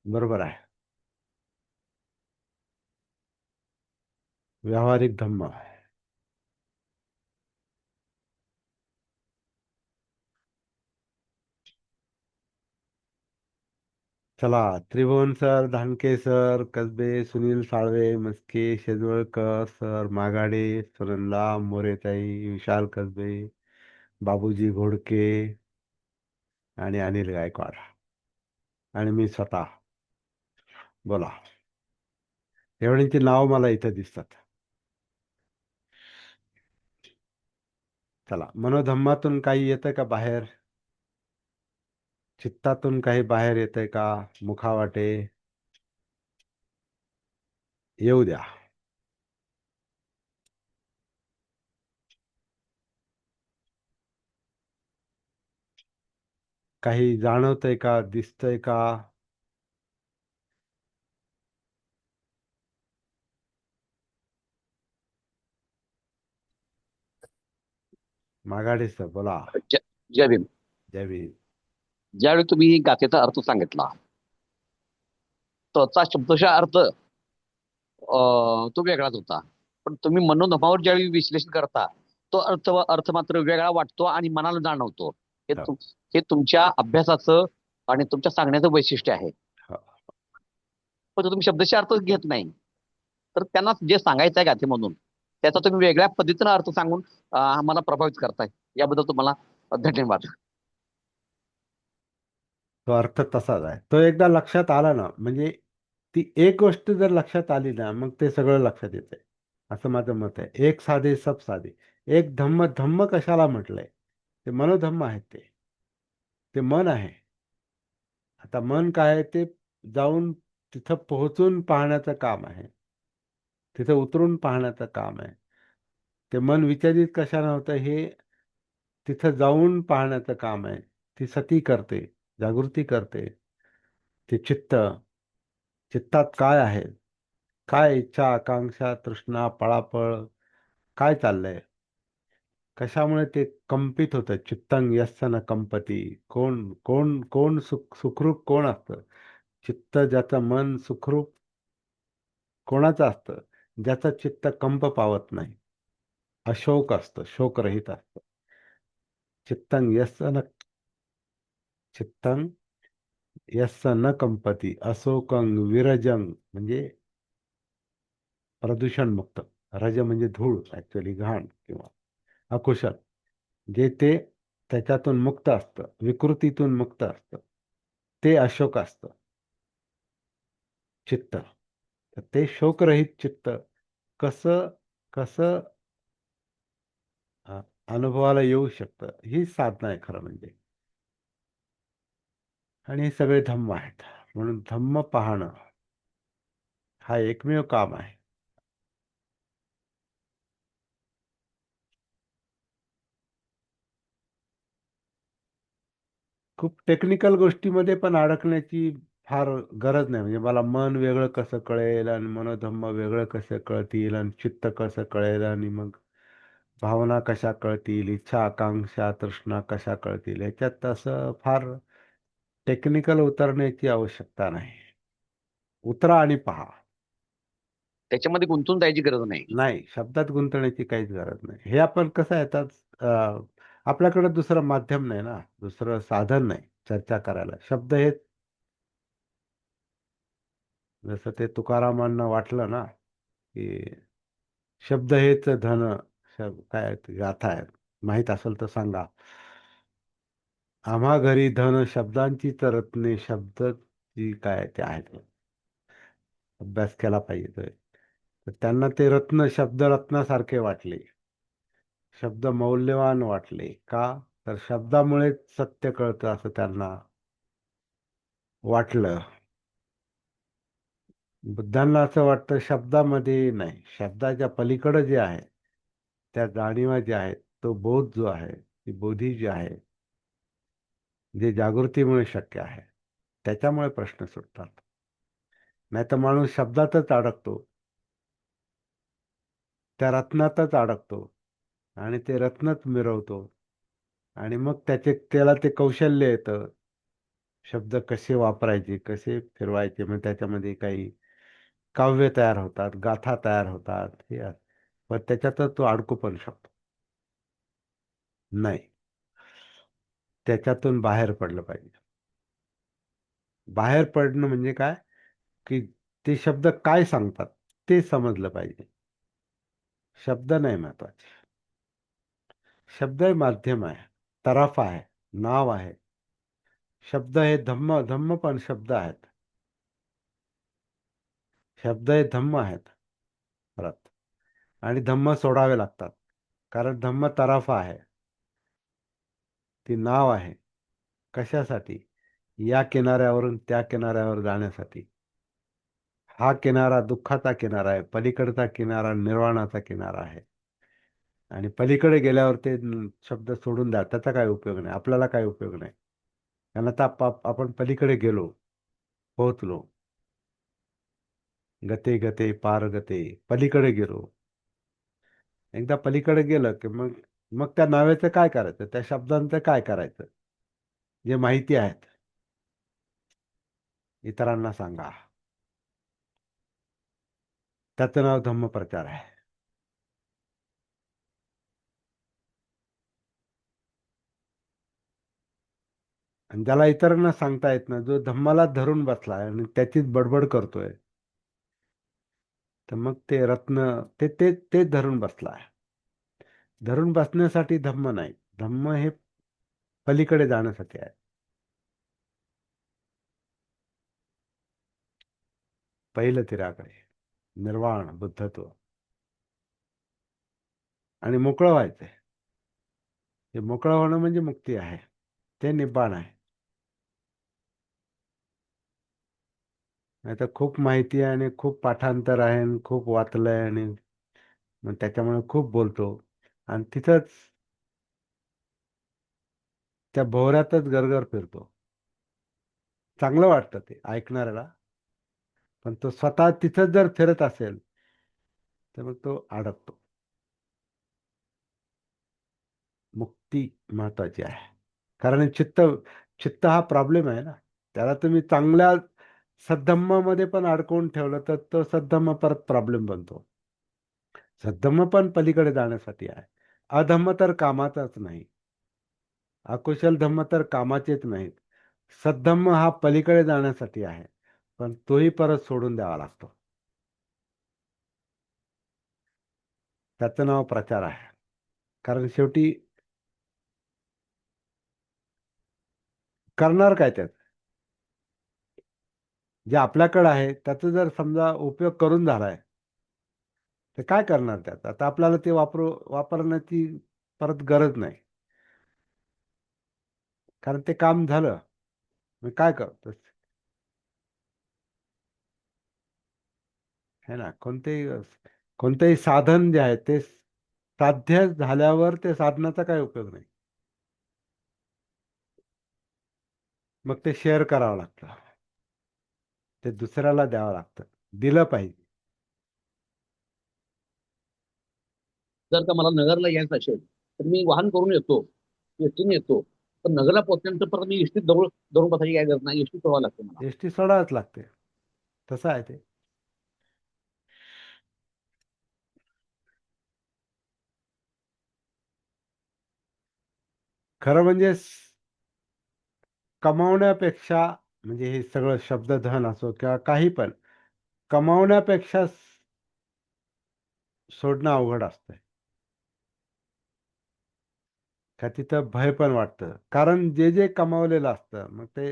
बरोबर आहे. व्यावहारिक धम्म. चला, त्रिभुवन सर, धानके सर, कसबे, सुनील साळवे, मस्के, शेजवळकर सर, मागाडे, सुनंदा, मोरेताई, विशाल कसबे, बाबूजी घोडके आणि अनिल गायकवाड आणि मी स्वतः. बोला. एवढ्यांची नाव मला इथं दिसतात. चला, मनोधम्मातून काही येतं का बाहेर? चित्तातून काही बाहेर येतंय का? मुखावाटे येऊ द्या. काही जाणवतंय का? दिसतंय का? मागाडे सर बोला. ज- जय भीम. जय भीम. ज्यावेळी तुम्ही गाथेचा अर्थ सांगितला, त्याचा शब्दशः अर्थ तो वेगळाच होता. पण तुम्ही मनोधर्मावर ज्यावेळी विश्लेषण करता, तो अर्थ अर्थ मात्र वेगळा वाटतो आणि मनाला जाणवतो. हे हो, हे तुमच्या अभ्यासाचं आणि तुमच्या सांगण्याचं वैशिष्ट्य आहे. हो. पण तुम्ही शब्दशः अर्थ घेत नाही, तर त्यांना जे सांगायचं आहे गाथेमधून त्याचा तुम्ही वेगळ्या पद्धतीनं अर्थ सांगून आम्हाला प्रभावित करताय. याबद्दल तुम्हाला धन्यवाद. तो अर्थ तसाच आहे. तो एकदा लक्षात आला ना, म्हणजे ती एक गोष्ट जर लक्षात आली ना, मग ते सगळं लक्षात येते. असं माझं मत आहे. एक साधे सब साधे. एक धम्म. धम्म कशाला म्हटलंय? ते मनोधम्म आहेत. ते मन आहे. आता मन काय आहे? ते जाऊन तिथं पोहोचून पाहण्याचं काम आहे. तिथं उतरून पाहण्याचं काम आहे. ते मन विचलित कशाने होतं हे तिथं जाऊन पाहण्याचं काम आहे. ती सती करते, जागृती करते. ते चित्त, चित्तात काय आहे? काय इच्छा, आकांक्षा, तृष्णा, पळापळ काय चाललंय? कशामुळे ते कंपित होतं? चित्तंग यस्य न कंपती. कोण कोण कोण सुखरूप कोण असतं? चित्त ज्याचं मन सुखरूप कोणाचं असतं? ज्याचं चित्त कंप पावत नाही, अशोक असतं, शोकरहित असतं. चित्तंग यस्य न चित्तंग यस्य न कंपती अशोकंग विरजंग, म्हणजे प्रदूषण मुक्त. रज म्हणजे धूळ, ऍक्च्युअली घाण किंवा अकुशल. जे ते त्याच्यातून मुक्त असतं, विकृतीतून मुक्त असतं, ते अशोक असतं चित्त. तर ते शोकरहित चित्त कसं कसं अनुभवाला येऊ शकतं, ही साधना आहे खरं म्हणजे. आणि हे सगळे धम्म आहेत. म्हणून धम्म पाहणं हा एकमेव काम आहे. खूप टेक्निकल गोष्टीमध्ये पण अडकण्याची फार गरज नाही. म्हणजे मला मन वेगळं कसं कळेल आणि मनोधम्म वेगळं कसं कळतील आणि चित्त कसं कळेल आणि मग भावना कशा कळतील, इच्छा, आकांक्षा, तृष्णा कशा कळतील, ह्याच्यात असं फार टेक्निकल उतरण्याची आवश्यकता नाही. उतरा आणि पहा. त्याच्यामध्ये गुंतून जायची गरज नाही. नाही, शब्दात गुंतण्याची काहीच गरज नाही. हे आपण कसं आहे आता, आपल्याकडे दुसरं माध्यम नाही ना, दुसरं साधन नाही चर्चा करायला. शब्द हेच. जसं ते तुकारामांना वाटलं ना, की शब्द हेच धन. काय ती गाथा आहे, माहीत असेल तर सांगा. आम्हा घरी धन शब्दांची रत्ने, शब्द जी काय ते आहेत. अभ्यास केला पाहिजे तो. तर त्यांना ते रत्न शब्द रत्नासारखे वाटले. शब्द मौल्यवान वाटले का? तर शब्दामुळेच सत्य कळतं असं त्यांना वाटलं. बुद्धांना असं वाटतं शब्दामध्ये नाही, शब्दाच्या पलीकडे जे आहे, त्या जाणीवा ज्या आहेत, तो बोध जो आहे, ती बोधी जी आहे, जे जागृतीमुळे शक्य आहे, त्याच्यामुळे प्रश्न सुटतात. नाही तर माणूस शब्दातच अडकतो, त्या रत्नातच अडकतो आणि ते रत्नच मिरवतो आणि मग त्याला ते कौशल्य येतं. शब्द कसे वापरायचे, कसे फिरवायचे, मग त्याच्यामध्ये काही काव्य तयार होतात, गाथा तयार होतात, हे असं. पण त्याच्यातच तो अडकू पण शकतो. नाही, त्याच्यातून बाहेर पडलं पाहिजे. बाहेर पडणं म्हणजे काय, की ते शब्द काय सांगतात ते समजलं पाहिजे. शब्द नाही महत्वाचे. शब्द हे माध्यम आहे, तराफा आहे, नाव आहे. शब्द हे धम्म, धम्म पण शब्द आहेत. शब्द हे धम्म आहेत परत. आणि धम्म सोडावे लागतात, कारण धम्म तराफा आहे, ती नाव आहे. कशासाठी? या किनाऱ्यावरून त्या किनाऱ्यावर जाण्यासाठी. हा किनारा दुःखाचा किनारा आहे, पलीकडचा किनारा निर्वाणाचा किनारा आहे. आणि पलीकडे गेल्यावर ते शब्द सोडून द्या, त्याचा काय उपयोग नाही, आपल्याला काय उपयोग नाही. कारण आता आपण पलीकडे गेलो, पोहोचलो. गते गते पार गते, पलीकडे गेलो. एकदा पलीकडे गेलं की मग मग त्या नावेचं काय करायचं, त्या शब्दांचं काय करायचं, जे माहिती आहेत इतरांना सांगा. त्याचं नाव धम्मप्रचार आहे. आणि ज्याला इतरांना सांगता येत ना, जो धम्माला धरून बसलाय आणि त्याचीच बडबड करतोय, तर मग ते रत्न ते ते तेच धरून बसलाय. धरून बसण्यासाठी धम्म नाही, धम्म हे पलीकडे जाण्यासाठी आहे. पहिलं तिराकडे निर्वाण बुद्धत्व आणि मोकळं व्हायचंय. हे मोकळं होणं म्हणजे मुक्ती आहे, ते निब्बाण आहे. नाही तर खूप माहिती आहे आणि खूप पाठांतर आहे आणि खूप वाचलंय आणि मग त्याच्यामुळे खूप बोलतो आणि तिथंच त्या भोवऱ्यातच गरगर फिरतो. चांगलं वाटतं ते ऐकणाऱ्याला, पण तो स्वतः तिथंच जर फिरत असेल तर मग तो अडकतो. मुक्ती महत्वाची आहे, कारण चित्त चित्त हा प्रॉब्लेम आहे ना. त्याला तुम्ही चांगल्या सद्धम्मामध्ये पण अडकवून ठेवलं तर तो सद्धम्म परत प्रॉब्लेम बनतो. सद्धम्म पण पलीकडे जाण्यासाठी आहे. अधम्म तर कामाचाच नाही, अकुशल धम्म तर कामाचेच नाहीत. सद्धम्म हा पलीकडे जाण्यासाठी आहे, पण तोही परत सोडून द्यावा लागतो. त्याचं नाव प्रचार आहे. कारण शेवटी करणार काय त्यात, जे आपल्याकडे आहे त्याचा जर समजा उपयोग करून झालाय तर काय करणार त्यात. आता आपल्याला ते वापरण्याची परत गरज नाही, कारण ते काम झालं. मग काय करतो है ना. कोणतेही साधन जे आहे ते साध्य झाल्यावर ते साधनाचा काय उपयोग नाही. मग ते शेअर करावं लागतं, ते दुसऱ्याला द्यावं लागतं, दिलं पाहिजे. जर का मला नगरला यायचं असेल तर मी वाहन करून येतो, एसटीने येतो. पण नगरला पोहोचल्यानंतर परत मी एसटीत दौड दौडून बसायची काय गरज नाही, एसटी सोडावं लागते मला. एसटी सोडावंच लागते, तसं आहे ते. खरं म्हणजे कमावण्यापेक्षा, म्हणजे हे सगळं शब्दधन असो किंवा काही पण, कमावण्यापेक्षा सोडणं अवघड असतंय. का तिथं भय पण वाटतं, कारण जे जे कमावलेलं असतं, मग ते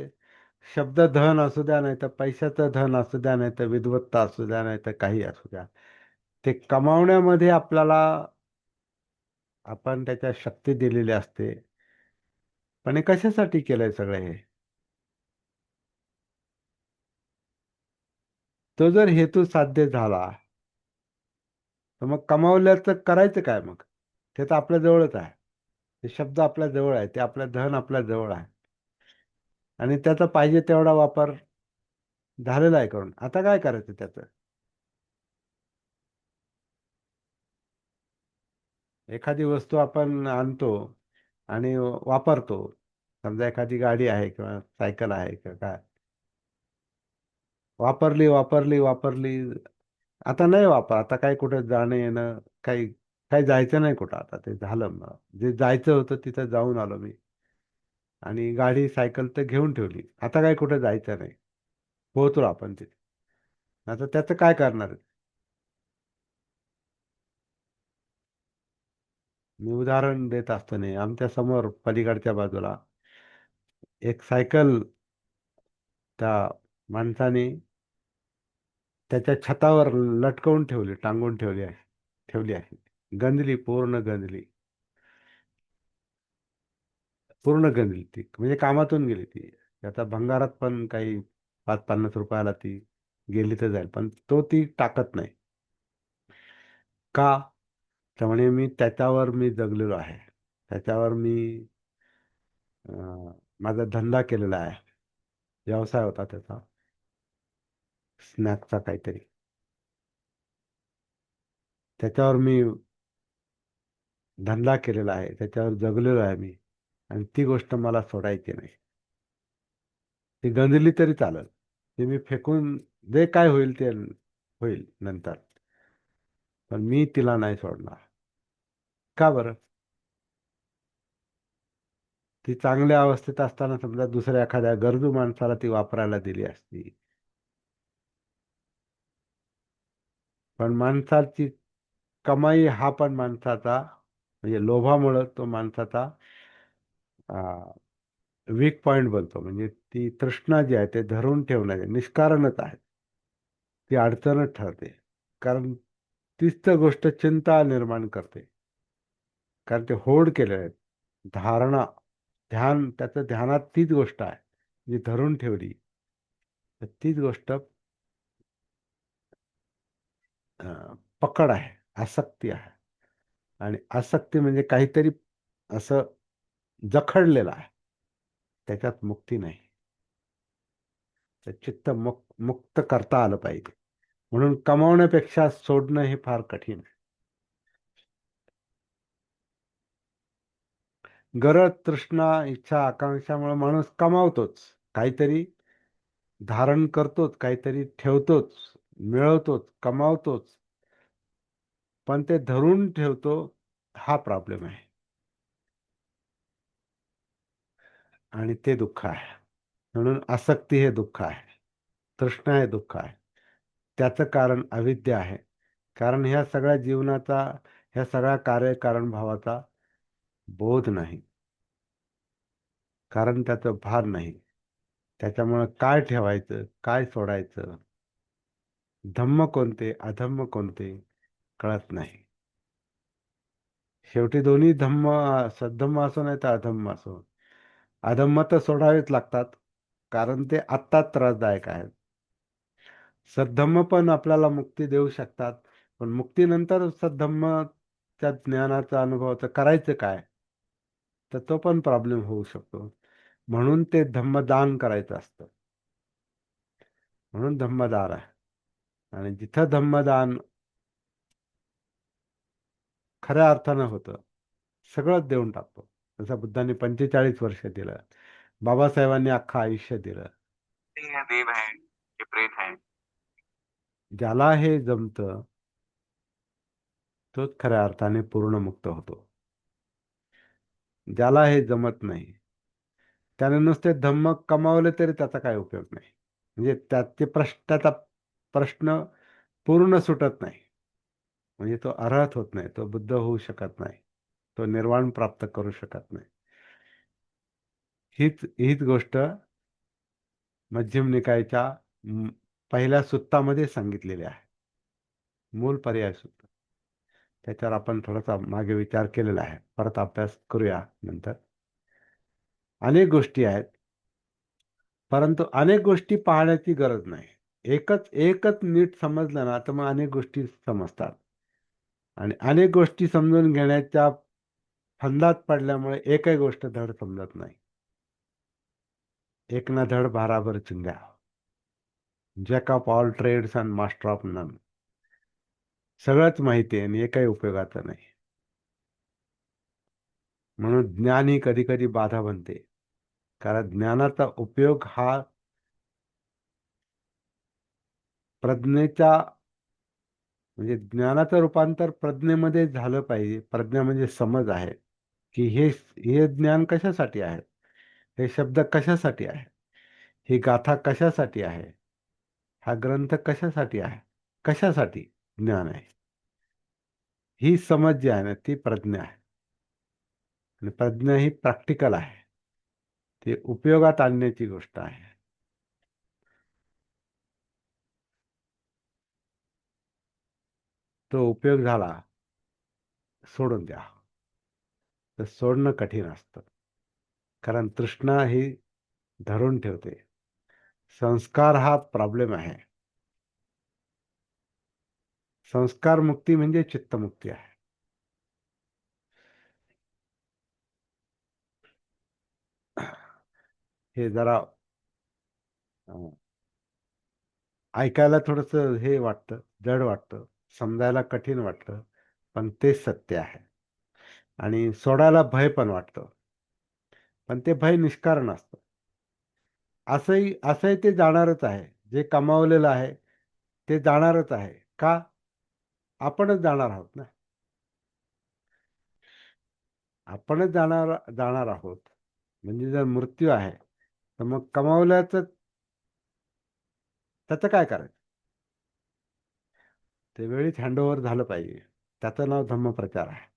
शब्द धन असू द्या, नाही तर पैशाचं धन असू द्या, नाही तर विद्वत्ता असू द्या, नाही तर काही असू द्या, ते कमावण्यामध्ये आपल्याला आपण त्याच्या शक्ती दिलेली असते. पण हे कशासाठी केलंय सगळं हे. तो जर हेतू साध्य झाला तर मग कमावल्याचं करायचं काय मग. ते तर आपल्या जवळच आहे, ते शब्द आपल्या जवळ आहे, ते आपलं धन आपल्या जवळ आहे. आणि त्याचा पाहिजे तेवढा वापर झालेला आहे करून. आता काय करायचं त्याचं? एखादी वस्तू आपण आणतो आणि वापरतो. समजा एखादी गाडी आहे किंवा सायकल आहे किंवा काय, वापरली वापरली वापरली, आता नाही वापर, आता काय कुठे जाणं येणं, काही काही जायचं नाही कुठं, आता ते झालं. मग जे जायचं होतं तिथं जाऊन आलो मी, आणि गाडी सायकल तर घेऊन ठेवली, आता काय कुठे जायचं नाही, पोहोचलो आपण तिथे. आता त्याचं काय करणार? मी उदाहरण देत असतो नाही, आमच्या समोर पलीकडच्या बाजूला एक सायकल त्या माणसाने त्याच्या छतावर लटकवून ठेवली, टांगून ठेवली आहे. गंजली, पूर्ण गंजली ती, म्हणजे कामातून गेली ती. आता भंगारात पण काही 5-50 रुपयाला ती गेली तर जाईल, पण तो ती टाकत नाही. का? तर म्हणे त्याच्यावर मी जगलेलो आहे, त्याच्यावर मी माझा धंदा केलेला आहे, व्यवसाय होता त्याचा, स्नॅक्सचा काहीतरी, त्याच्यावर मी धंदा केलेला आहे, त्याच्यावर जगलेलो आहे मी, आणि ती गोष्ट मला सोडायची नाही. ती गंजली तरी चालेल, ती मी फेकून, जे काय होईल ते होईल नंतर, पण मी तिला नाही सोडणार. का बरं? ती चांगल्या अवस्थेत असताना समजा दुसऱ्या एखाद्या गरजू माणसाला ती वापरायला दिली असती, पण माणसाची कमाई हा पण माणसाचा, म्हणजे लोभामुळं तो माणसाचा वीक पॉइंट बनतो. म्हणजे ती तृष्णा जी आहे ते धरून ठेवण्याचे निष्कारणच आहे, ती अडचणच ठरते. कारण तीच तर गोष्ट चिंता निर्माण करते, कारण ते होड केलेले आहेत. धारणा, ध्यान, त्याचं ध्यानात तीच गोष्ट आहे जी धरून ठेवली तर तीच गोष्ट पकड आहे, आसक्ती आहे. आणि आसक्ती म्हणजे काहीतरी असं जखडलेलं आहे, त्याच्यात मुक्ती नाही. तर चित्त मुक्त करता आलं पाहिजे. म्हणून कमावण्यापेक्षा सोडणं हे फार कठीण आहे. गरज, तृष्णा, इच्छा, आकांक्षामुळे माणूस कमावतोच, काहीतरी धारण करतोच, काहीतरी ठेवतोच, मिळवतोच, कमावतोच, पण ते धरून ठेवतो, हा प्रॉब्लेम आहे. आणि ते दुःख आहे. म्हणून आसक्ती हे दुःख आहे, तृष्णा हे दुःख आहे. त्याचं कारण अविद्या आहे. कारण ह्या सगळ्या जीवनाचा, ह्या सगळ्या कार्यकारण भावाचा बोध नाही, कारण त्याचं भान नाही. त्याच्यामुळं काय ठेवायचं, काय सोडायचं, धम्म कोणते, अधम्म कोणते कळत नाही. शेवटी दोन्ही धम्म, सद्धम्म असो नाही तर अधम्म असो, अधम्म तर सोडावेच लागतात, कारण ते आत्ताच त्रासदायक आहेत. सद्धम्म पण आपल्याला मुक्ती देऊ शकतात, पण मुक्तीनंतर सद्धम्मच्या ज्ञानाचा अनुभवाचं करायचं काय, तर तो पण प्रॉब्लेम होऊ शकतो. म्हणून ते धम्मदान करायचं असतं, म्हणून धम्मदान आहे. आणि जिथं धम्मदान खऱ्या अर्थानं होतं, सगळंच देऊन टाकतो. जसं बुद्धांनी 45 वर्ष दिलं, बाबासाहेबांनी अख्खं आयुष्य दिलं. ये देव है, ये प्रेत है. ज्याला हे जमतं तोच खऱ्या अर्थाने पूर्ण मुक्त होतो. ज्याला हे जमत नाही, त्याने नुसते धम्म कमावले तरी त्याचा काय उपयोग नाही. म्हणजे त्याचा प्रश्न पूर्ण सुटत नाही. म्हणजे तो अर्हत होत नाही, तो बुद्ध होऊ शकत नाही, तो निर्वाण प्राप्त करू शकत नाही. हीच हीच गोष्ट मध्यम निकायच्या पहिल्या सुत्तामध्ये सांगितलेली आहे, मूल पर्याय सुत्त. त्याच्यावर आपण थोडासा मागे विचार केलेला आहे, परत अभ्यास करूया नंतर. अनेक गोष्टी आहेत, परंतु अनेक गोष्टी पाहण्याची गरज नाही. एकच एकच नीट समजलं ना तर मग अनेक गोष्टी समजतात. आणि अनेक गोष्टी समजून घेण्याच्या फंदात पडल्यामुळे एकही गोष्ट धड समजत नाही. एक ना धड भाराभर चिंध्या, jack of all trades and master of none. सगळंच माहिती आहे आणि हे काही उपयोगाचं नाही. म्हणून ज्ञान ही कधी कधी बाधा बनते, कारण ज्ञानाचा उपयोग हा प्रज्ञेच्या म्हणजे ज्ञानाचं रूपांतर प्रज्ञेमध्ये झालं पाहिजे. प्रज्ञा म्हणजे समज आहे की हे ज्ञान कशासाठी आहे, हे शब्द कशासाठी आहे, ही गाथा कशासाठी आहे, हा ग्रंथ कशासाठी आहे, कशासाठी ज्ञान आहे. ही समज जी आहे ना ती प्रज्ञा आहे. आणि प्रज्ञा ही प्रॅक्टिकल आहे, ती उपयोगात आणण्याची गोष्ट आहे. तो उपयोग झाला सोडून द्या, तर सोडणं कठीण असतं, कारण तृष्णा ही धरून ठेवते. संस्कार हा प्रॉब्लेम आहे. संस्कार मुक्ती म्हणजे चित्तमुक्ती आहे. हे जरा ऐकायला थोडस हे वाटतं, जड वाटतं, समजायला कठीण वाटतं, पण तेच सत्य आहे. आणि सोडायला भय पण वाटतं, पण ते भय निष्कारण असतं. असंही ते जाणारच आहे. जे कमावलेलं आहे ते जाणारच आहे. का? आपणच जाणार आहोत ना. आपणच जाणार आहोत. म्हणजे जर मृत्यू आहे तर मग कमावल्याचं त्याचं काय करायचं? ते वेळीच हँडओव्हर झालं पाहिजे. त्याचं नाव धम्मप्रचार आहे.